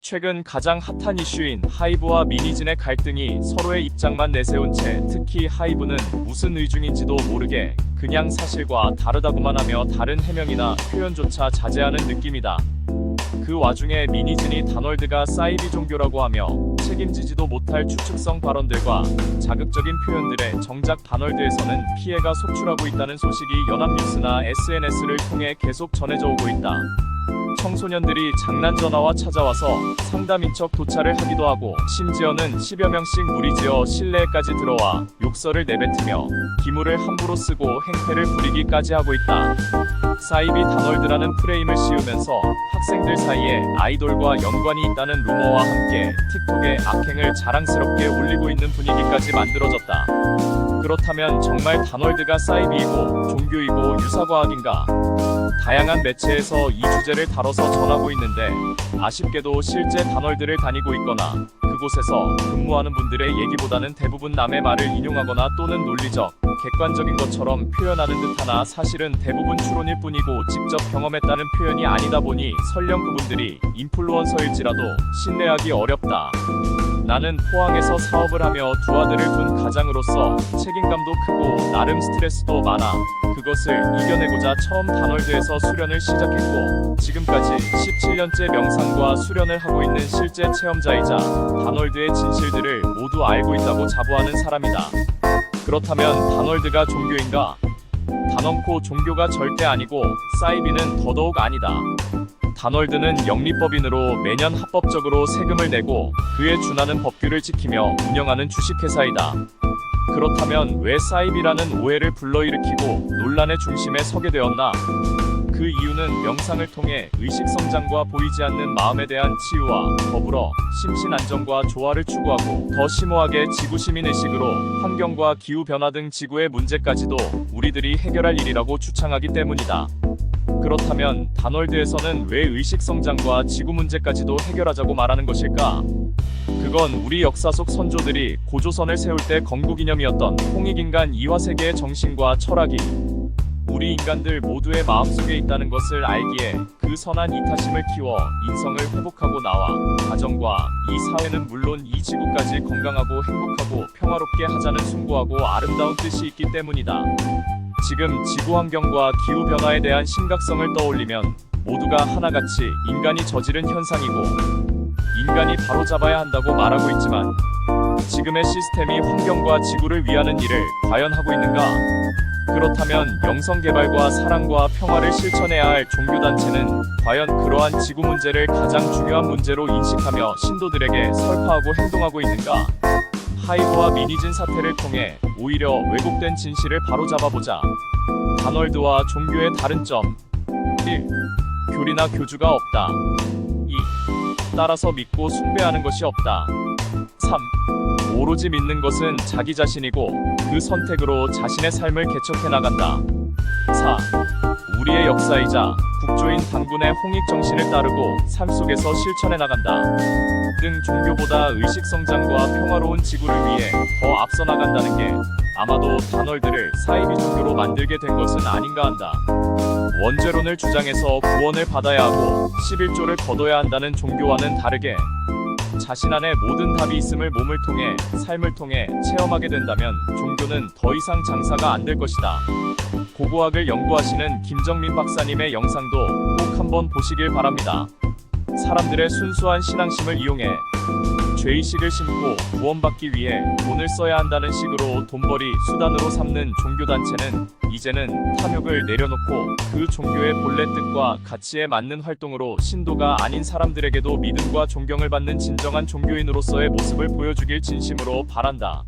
최근 가장 핫한 이슈인 하이브와 미니진의 갈등이 서로의 입장만 내세운 채 특히 하이브는 무슨 의중인지도 모르게 그냥 사실과 다르다고만 하며 다른 해명이나 표현조차 자제하는 느낌이다. 그 와중에 미니진이 다널드가 사이비 종교라고 하며 책임지지도 못할 추측성 발언들과 자극적인 표현들에 정작 다널드에서는 피해가 속출하고 있다는 소식이 연합뉴스나 SNS를 통해 계속 전해져 오고 있다. 청소년들이 장난 전화와 찾아와서 상담인 척 도찰을 하기도 하고 심지어는 10여 명씩 무리지어 실내에까지 들어와 욕설을 내뱉으며 기물을 함부로 쓰고 행패를 부리기까지 하고 있다. 사이비 다널드라는 프레임을 씌우면서 학생들 사이에 아이돌과 연관이 있다는 루머와 함께 틱톡에 악행을 자랑스럽게 올리고 있는 분위기까지 만들어졌다. 그렇다면 정말 다널드가 사이비이고 종교이고 유사과학인가? 다양한 매체에서 이 주제를 다뤄서 전하고 있는데 아쉽게도 실제 다널드를 다니고 있거나 그곳에서 근무하는 분들의 얘기보다는 대부분 남의 말을 인용하거나 또는 논리적, 객관적인 것처럼 표현하는 듯하나 사실은 대부분 추론일 뿐이고 직접 경험했다는 표현이 아니다 보니 설령 그분들이 인플루언서일지라도 신뢰하기 어렵다. 나는 포항에서 사업을 하며 두 아들을 둔 가장으로서 책임감도 크고 나름 스트레스도 많아. 그것을 이겨내고자 처음 다널드에서 수련을 시작했고 지금까지 17년째 명상과 수련을 하고 있는 실제 체험자이자 다널드의 진실들을 모두 알고 있다고 자부하는 사람이다. 그렇다면 다널드가 종교인가? 단언코 종교가 절대 아니고 사이비는 더더욱 아니다. 다널드는 영리법인으로 매년 합법적으로 세금을 내고 그에 준하는 법규를 지키며 운영하는 주식회사이다. 그렇다면 왜 사이비라는 오해를 불러일으키고 논란의 중심에 서게 되었나? 그 이유는 명상을 통해 의식성장과 보이지 않는 마음에 대한 치유와 더불어 심신안정과 조화를 추구하고 더 심오하게 지구시민의식으로 환경과 기후변화 등 지구의 문제까지도 우리들이 해결할 일이라고 주창하기 때문이다. 그렇다면 다널드에서는 왜 의식성장과 지구 문제까지도 해결하자고 말하는 것일까? 그건 우리 역사 속 선조들이 고조선을 세울 때 건국이념이었던 홍익인간 이화세계의 정신과 철학이 우리 인간들 모두의 마음속에 있다는 것을 알기에 그 선한 이타심을 키워 인성을 회복하고 나와 가정과 이 사회는 물론 이 지구까지 건강하고 행복하고 평화롭게 하자는 숭고하고 아름다운 뜻이 있기 때문이다. 지금 지구환경과 기후변화에 대한 심각성을 떠올리면 모두가 하나같이 인간이 저지른 현상이고 인간이 바로잡아야 한다고 말하고 있지만 지금의 시스템이 환경과 지구를 위하는 일을 과연 하고 있는가? 그렇다면 영성개발과 사랑과 평화를 실천해야 할 종교단체는 과연 그러한 지구 문제를 가장 중요한 문제로 인식하며 신도들에게 설파하고 행동하고 있는가? 하이브와 미니진 사태를 통해 오히려 왜곡된 진실을 바로잡아보자. 다널드와 종교의 다른 점 1. 교리나 교주가 없다. 2. 따라서 믿고 숭배하는 것이 없다. 3. 오로지 믿는 것은 자기 자신이고 그 선택으로 자신의 삶을 개척해 나간다. 4. 우리의 역사이자 국조인 단군의 홍익정신을 따르고 삶 속에서 실천해 나간다. 등 종교보다 의식성장과 평화로운 지구를 위해 더 앞서 나간다는 게 아마도 다널드를 사이비 종교로 만들게 된 것은 아닌가 한다. 원죄론을 주장해서 구원을 받아야 하고 11조를 거둬야 한다는 종교와는 다르게 자신 안에 모든 답이 있음을 몸을 통해 삶을 통해 체험하게 된다면 종교는 더 이상 장사가 안 될 것이다. 고고학을 연구하시는 김정민 박사님의 영상도 꼭 한번 보시길 바랍니다. 사람들의 순수한 신앙심을 이용해 죄의식을 심고 구원받기 위해 돈을 써야 한다는 식으로 돈벌이 수단으로 삼는 종교단체는 이제는 탐욕을 내려놓고 그 종교의 본래 뜻과 가치에 맞는 활동으로 신도가 아닌 사람들에게도 믿음과 존경을 받는 진정한 종교인으로서의 모습을 보여주길 진심으로 바란다.